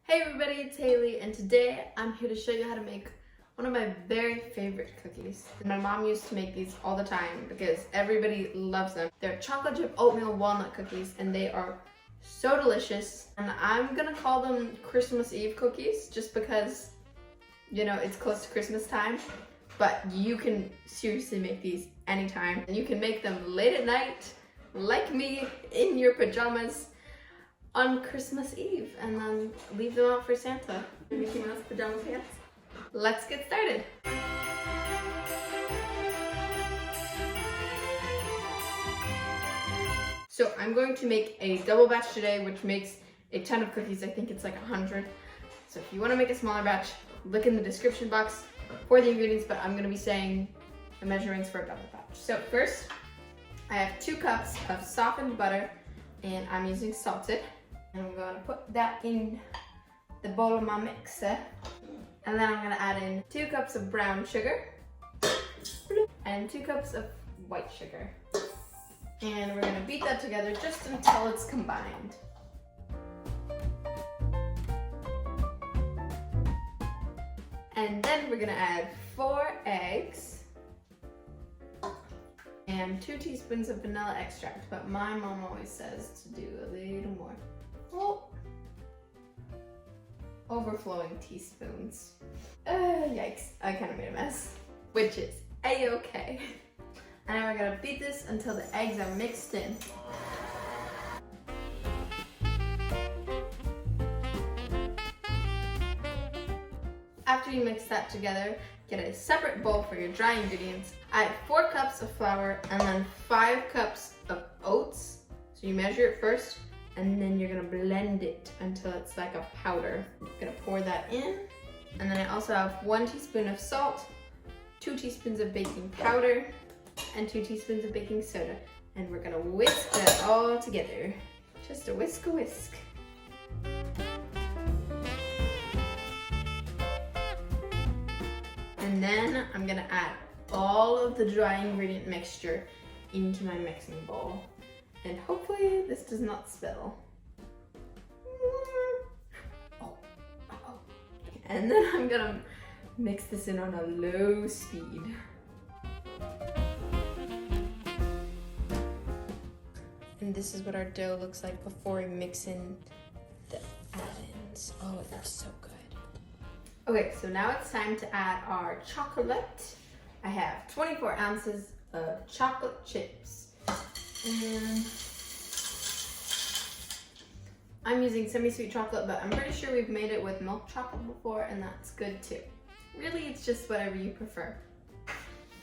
Hey everybody, it's Haley, and today I'm here to show you how to make one of my very favorite cookies. My mom used to make these all the time because everybody loves them. They're chocolate chip oatmeal walnut cookies and they are so delicious. And I'm gonna call them Christmas Eve cookies just because, you know, it's close to Christmas time. But you can seriously make these anytime. And you can make them late at night, like me, in your pajamas, on Christmas Eve, and then leave them out for Santa. Mickey Mouse pajama pants. Let's get started. So I'm going to make a double batch today, which makes a ton of cookies. I think it's like 100. So if you want to make a smaller batch, look in the description box for the ingredients, but I'm going to be saying the measurements for a double batch. So first, I have 2 cups of softened butter, and I'm using salted. And I'm going to put that in the bowl of my mixer. And then I'm going to add in 2 cups of brown sugar and 2 cups of white sugar. And we're going to beat that together just until it's combined. And then we're going to add 4 eggs and 2 teaspoons of vanilla extract. But my mom always says to do a little more. Oh, overflowing teaspoons. Yikes, I kind of made a mess, which is a-okay. And we're gonna beat this until the eggs are mixed in. After you mix that together, get a separate bowl for your dry ingredients. Add 4 cups of flour and then 5 cups of oats. So you measure it first, and then you're gonna blend it until it's like a powder. You're gonna pour that in. And then I also have 1 teaspoon of salt, 2 teaspoons of baking powder, and 2 teaspoons of baking soda. And we're gonna whisk that all together. Just a whisk. And then I'm gonna add all of the dry ingredient mixture into my mixing bowl. And hopefully this does not spill. And then I'm gonna mix this in on a low speed. And this is what our dough looks like before we mix in the add-ins. Oh, it looks so good. Okay, so now it's time to add our chocolate. I have 24 ounces of chocolate chips. And I'm using semi-sweet chocolate, but I'm pretty sure we've made it with milk chocolate before, and that's good too. Really, it's just whatever you prefer.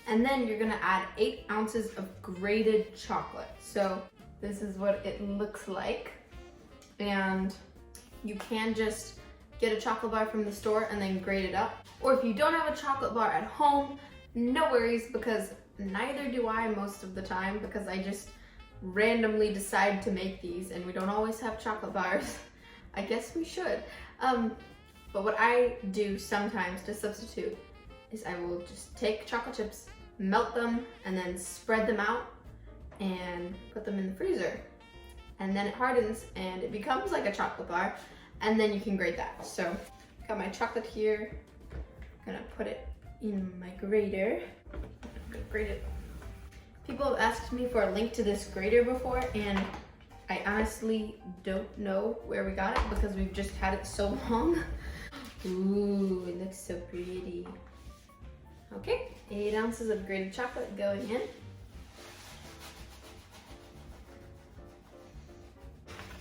And then you're gonna add 8 ounces of grated chocolate. So this is what it looks like. And you can just get a chocolate bar from the store and then grate it up. Or if you don't have a chocolate bar at home, no worries, because neither do I most of the time, because I just randomly decide to make these and we don't always have chocolate bars. I guess we should. But what I do sometimes to substitute is I will just take chocolate chips, melt them, and then spread them out and put them in the freezer. And then it hardens and it becomes like a chocolate bar, and then you can grate that. So got my chocolate here. I'm gonna put it in my grater. I'm gonna grate it. People have asked me for a link to this grater before, and I honestly don't know where we got it because we've just had it so long. Ooh, it looks so pretty. Okay, 8 ounces of grated chocolate going in.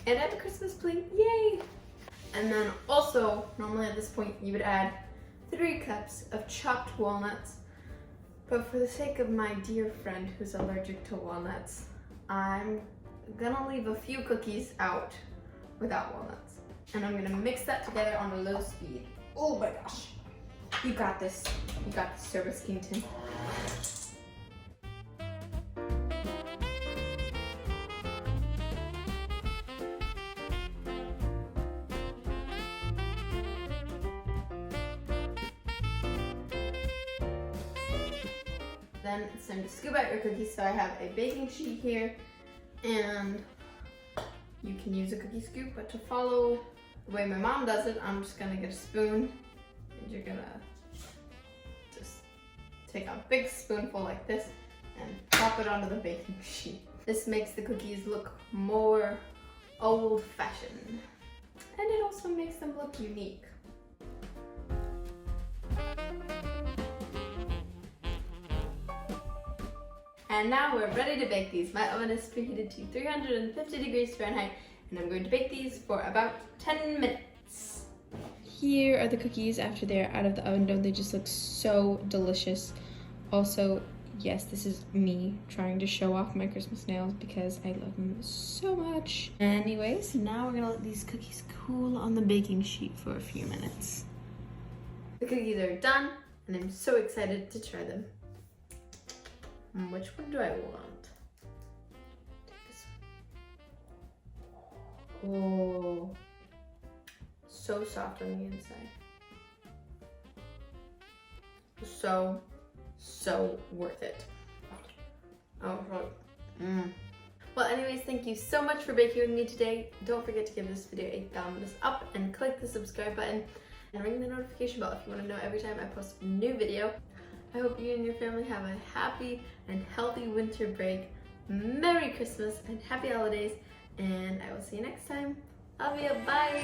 And add the Christmas plate, yay! And then also, normally at this point, you would add 3 cups of chopped walnuts. But for the sake of my dear friend who's allergic to walnuts, I'm gonna leave a few cookies out without walnuts. And I'm gonna mix that together on a low speed. Oh my gosh. You got this. You got this, Service Kington. Then it's time to scoop out your cookies. So I have a baking sheet here, and you can use a cookie scoop, but to follow the way my mom does it, I'm just gonna get a spoon and you're gonna just take a big spoonful like this and pop it onto the baking sheet. This makes the cookies look more old-fashioned, and it also makes them look unique. And now we're ready to bake these. My oven is preheated to 350 degrees Fahrenheit, and I'm going to bake these for about 10 minutes. Here are the cookies after they're out of the oven. Don't they just look so delicious? Also, yes, this is me trying to show off my Christmas nails because I love them so much. Anyways, now we're gonna let these cookies cool on the baking sheet for a few minutes. The cookies are done, and I'm so excited to try them. Which one do I want? Take this one. Oh, so soft on the inside. So worth it. Oh, Well, anyways, thank you so much for baking with me today. Don't forget to give this video a thumbs up and click the subscribe button and ring the notification bell if you want to know every time I post a new video. I hope you and your family have a happy and healthy winter break. Merry Christmas and happy holidays, and I will see you next time. Love you, bye!